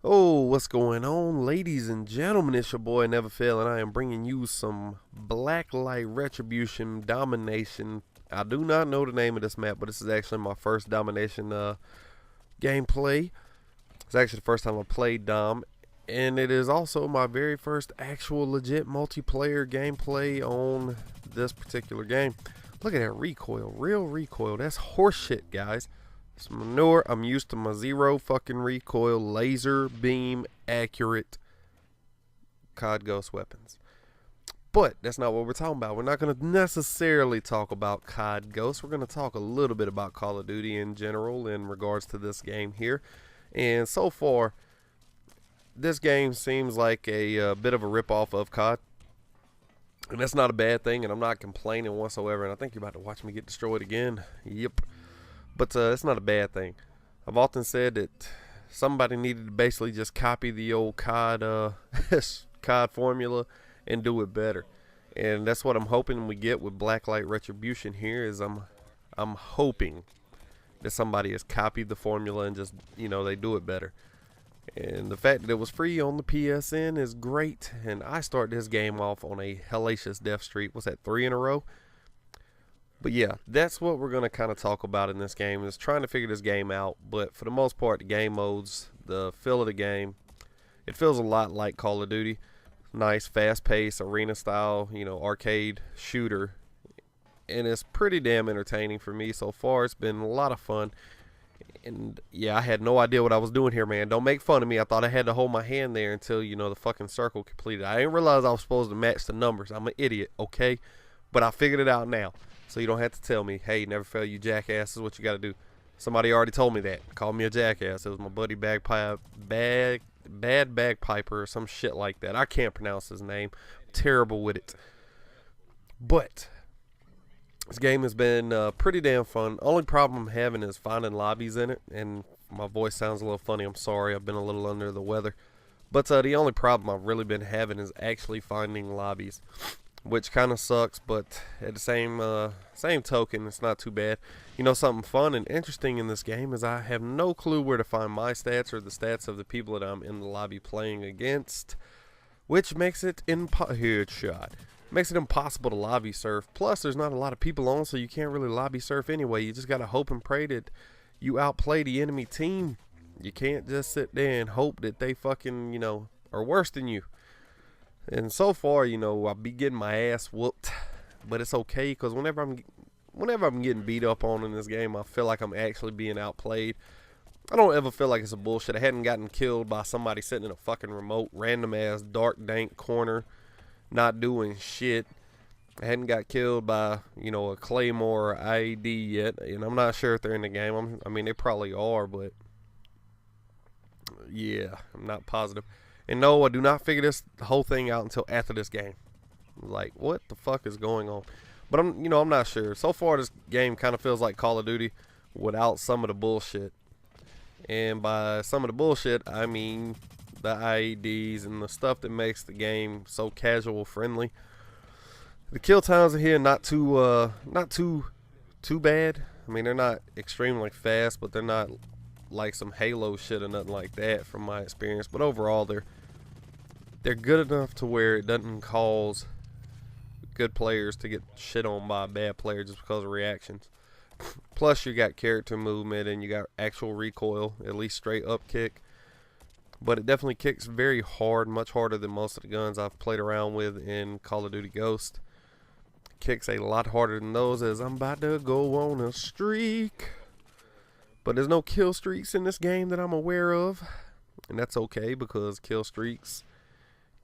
Oh, what's going on, ladies and gentlemen? It's your boy Neverfail, and I am bringing you some Blacklight Retribution Domination. I do not know the name of this map, but this is actually my first Domination gameplay. It's actually the first time I played Dom, and it is also my very first actual legit multiplayer gameplay on this particular game. Look at that recoil, real recoil. That's horseshit, guys. It's manure. I'm used to my zero fucking recoil, laser beam accurate COD Ghost weapons. But that's not what we're talking about. We're not going to necessarily talk about COD Ghost. We're going to talk a little bit about Call of Duty in general in regards to this game here. And so far, this game seems like a bit of a ripoff of COD. And that's not a bad thing, and I'm not complaining whatsoever. And I think you're about to watch me get destroyed again. Yep. But it's not a bad thing. I've often said that somebody needed to basically just copy the old COD COD formula and do it better. And that's what I'm hoping we get with Blacklight Retribution here. Is I'm hoping that somebody has copied the formula and just, they do it better. And the fact that it was free on the PSN is great. And I start this game off on a hellacious death streak. What's that, 3 in a row? But yeah, that's what we're going to kind of talk about in this game, is trying to figure this game out. But for the most part, the game modes, the feel of the game, it feels a lot like Call of Duty. Nice, fast-paced, arena-style, arcade shooter. And it's pretty damn entertaining for me so far. It's been a lot of fun. And yeah, I had no idea what I was doing here, man. Don't make fun of me. I thought I had to hold my hand there until, the fucking circle completed. I didn't realize I was supposed to match the numbers. I'm an idiot, okay? But I figured it out now. So you don't have to tell me, hey, never fail, you jackass, this is what you got to do. Somebody already told me that. Called me a jackass. It was my buddy Bad Bagpiper or some shit like that. I can't pronounce his name. I'm terrible with it. But this game has been pretty damn fun. Only problem I'm having is finding lobbies in it. And my voice sounds a little funny. I'm sorry. I've been a little under the weather. But the only problem I've really been having is actually finding lobbies, which kind of sucks, but at the same token, it's not too bad. Something fun and interesting in this game is I have no clue where to find my stats or the stats of the people that I'm in the lobby playing against, which makes it makes it impossible to lobby surf. Plus, there's not a lot of people on, so you can't really lobby surf anyway. You just gotta hope and pray that you outplay the enemy team. You can't just sit there and hope that they fucking, are worse than you. And so far, I be getting my ass whooped, but it's okay, because whenever I'm getting beat up on in this game, I feel like I'm actually being outplayed. I don't ever feel like it's a bullshit. I hadn't gotten killed by somebody sitting in a fucking remote, random ass, dark, dank corner, not doing shit. I hadn't got killed by, a Claymore or IED yet, and I'm not sure if they're in the game. I mean, they probably are, but yeah, I'm not positive. And no, I do not figure this whole thing out until after this game. Like, what the fuck is going on? But I'm not sure. So far, this game kind of feels like Call of Duty without some of the bullshit. And by some of the bullshit, I mean the IEDs and the stuff that makes the game so casual friendly. The kill times are here not too bad. I mean, they're not extremely fast, but they're not like some Halo shit or nothing like that from my experience. But overall, they're good enough to where it doesn't cause good players to get shit on by a bad player just because of reactions. Plus, you got character movement and you got actual recoil, at least straight up kick. But it definitely kicks very hard, much harder than most of the guns I've played around with in Call of Duty Ghost. Kicks a lot harder than those, as I'm about to go on a streak. But there's no kill streaks in this game that I'm aware of. And that's okay, because kill streaks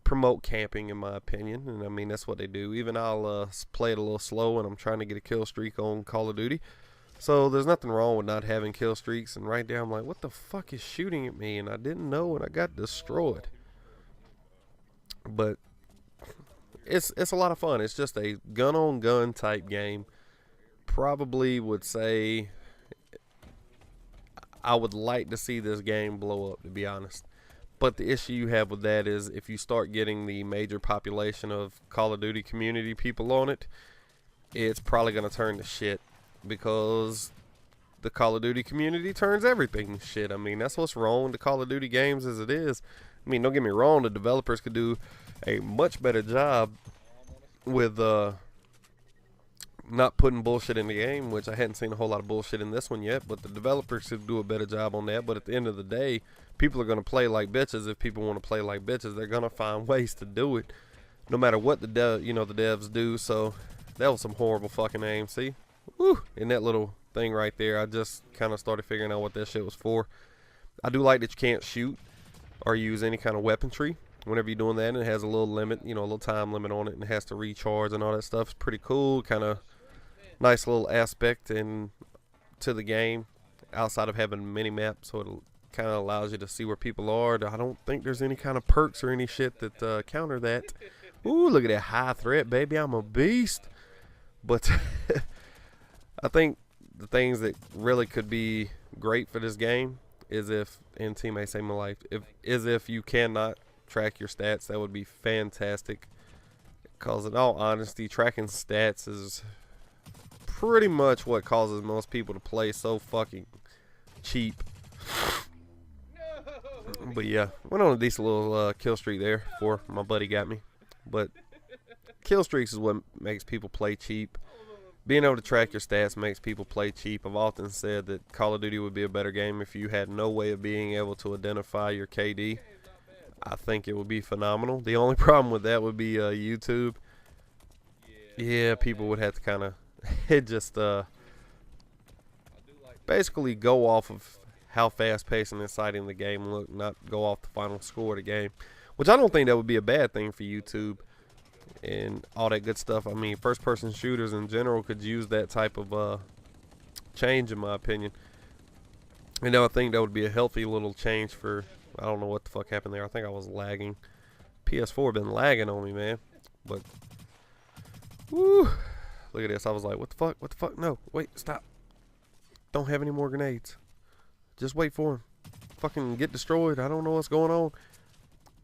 promote camping, in my opinion. And I mean, that's what they do. Even I'll play it a little slow when I'm trying to get a kill streak on Call of Duty. So there's nothing wrong with not having kill streaks. And right there, I'm like, what the fuck is shooting at me? And I didn't know, and I got destroyed. But it's a lot of fun. It's just a gun-on-gun type game. Probably would say I would like to see this game blow up, to be honest. But the issue you have with that is if you start getting the major population of Call of Duty community people on it, it's probably going to turn to shit, because the Call of Duty community turns everything shit. I mean, that's what's wrong with the Call of Duty games as it is. I mean, don't get me wrong, the developers could do a much better job with not putting bullshit in the game, which I hadn't seen a whole lot of bullshit in this one yet, but the developers should do a better job on that. But at the end of the day, people are going to play like bitches. If people want to play like bitches, they're going to find ways to do it, no matter what the devs do. So that was some horrible fucking aim. See? Woo! And that little thing right there, I just kind of started figuring out what that shit was for. I do like that you can't shoot or use any kind of weaponry whenever you're doing that, and it has a little limit, a little time limit on it, and it has to recharge and all that stuff. It's pretty cool, kind of nice little aspect to the game outside of having a mini map, so it kind of allows you to see where people are. I don't think there's any kind of perks or any shit that counter that. Ooh, look at that high threat, baby. I'm a beast. But I think the things that really could be great for this game is if, and teammates save my life, if you cannot track your stats. That would be fantastic, because in all honesty, tracking stats is pretty much what causes most people to play so fucking cheap. But yeah, went on a decent little kill streak there before my buddy got me. But kill streaks is what makes people play cheap. Being able to track your stats makes people play cheap. I've often said that Call of Duty would be a better game if you had no way of being able to identify your KD. I think it would be phenomenal. The only problem with that would be YouTube. Yeah, people would have to kind of just basically go off of how fast-paced and exciting the game looked, not go off the final score of the game, which I don't think that would be a bad thing for YouTube and all that good stuff. I mean, first-person shooters in general could use that type of change, in my opinion. And I think that would be a healthy little change for, I don't know what the fuck happened there. I think I was lagging. PS4 been lagging on me, man. But, woo, look at this. I was like, what the fuck? What the fuck? No, wait, stop. Don't have any more grenades. Just wait for him. Fucking get destroyed. I don't know what's going on.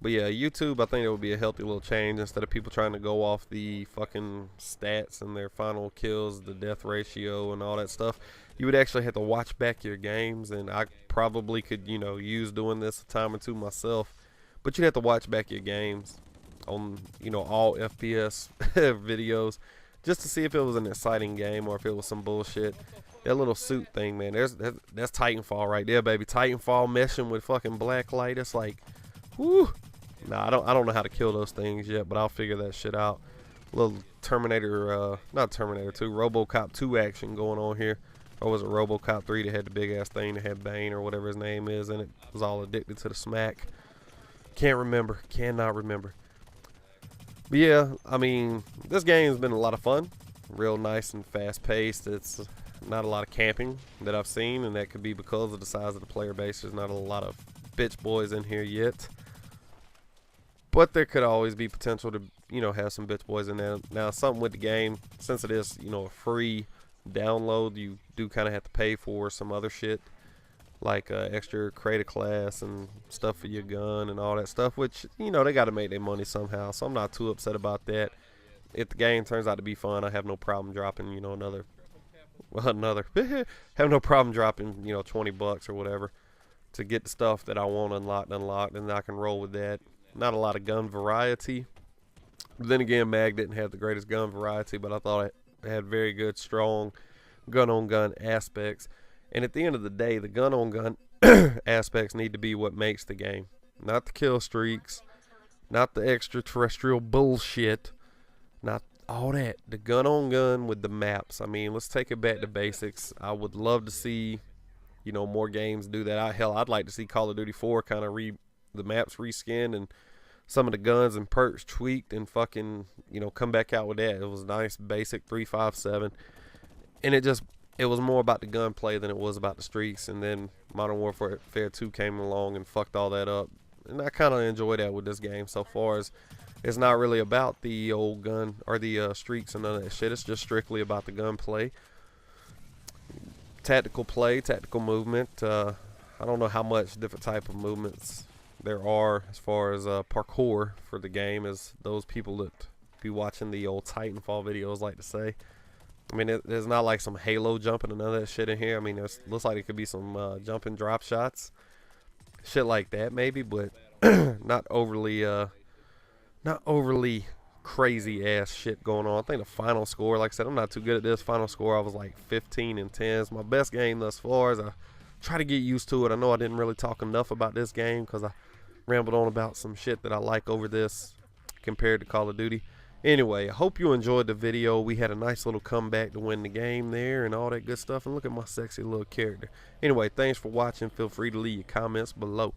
But yeah, YouTube, I think it would be a healthy little change instead of people trying to go off the fucking stats and their final kills, the death ratio and all that stuff. You would actually have to watch back your games, and I probably could, use doing this a time or two myself. But you'd have to watch back your games on, all FPS videos just to see if it was an exciting game or if it was some bullshit. That little suit thing, man, that's Titanfall right there, baby. Titanfall meshing with fucking Blacklight. It's like, whoo. Nah, I don't know how to kill those things yet, but I'll figure that shit out. A little Terminator, not Terminator 2, RoboCop 2 action going on here. Or was it RoboCop 3 that had the big ass thing that had Bane or whatever his name is, and it was all addicted to the smack. Can't remember. Cannot remember. But yeah, I mean, this game's been a lot of fun. Real nice and fast paced. It's not a lot of camping that I've seen, and that could be because of the size of the player base. There's not a lot of bitch boys in here yet. But there could always be potential to, have some bitch boys in there. Now, something with the game, since it is, a free download, you do kind of have to pay for some other shit, like extra creator class and stuff for your gun and all that stuff, which, they got to make their money somehow. So I'm not too upset about that. If the game turns out to be fun, I have no problem dropping, another have no problem dropping, $20 or whatever to get the stuff that I want unlocked, and I can roll with that. Not a lot of gun variety. But then again, Mag didn't have the greatest gun variety, but I thought it had very good, strong gun-on-gun aspects. And at the end of the day, the gun-on-gun aspects need to be what makes the game. Not the kill streaks, not the extraterrestrial bullshit, not all that. The gun-on-gun with the maps. I mean, let's take it back to basics. I would love to see, more games do that. Hell, I'd like to see Call of Duty 4 kind of the maps reskinned and some of the guns and perks tweaked and fucking, come back out with that. It was nice, basic 357. And it was more about the gunplay than it was about the streaks. And then Modern Warfare 2 came along and fucked all that up. And I kind of enjoy that with this game so far, as it's not really about the old gun or the streaks and none of that shit. It's just strictly about the gunplay. Tactical play, tactical movement. I don't know how much different type of movements there are as far as parkour for the game, as those people that be watching the old Titanfall videos like to say. I mean, there's not like some halo jumping and none of that shit in here. I mean, it looks like it could be some jumping drop shots, shit like that maybe, but not overly not overly crazy ass shit going on. I think the final score, like I said, I'm not too good at this. Final score, I was like 15-10. It's my best game thus far. As I try to get used to it. I know I didn't really talk enough about this game because I rambled on about some shit that I like over this compared to Call of Duty. Anyway, I hope you enjoyed the video. We had a nice little comeback to win the game there and all that good stuff. And look at my sexy little character. Anyway, thanks for watching. Feel free to leave your comments below.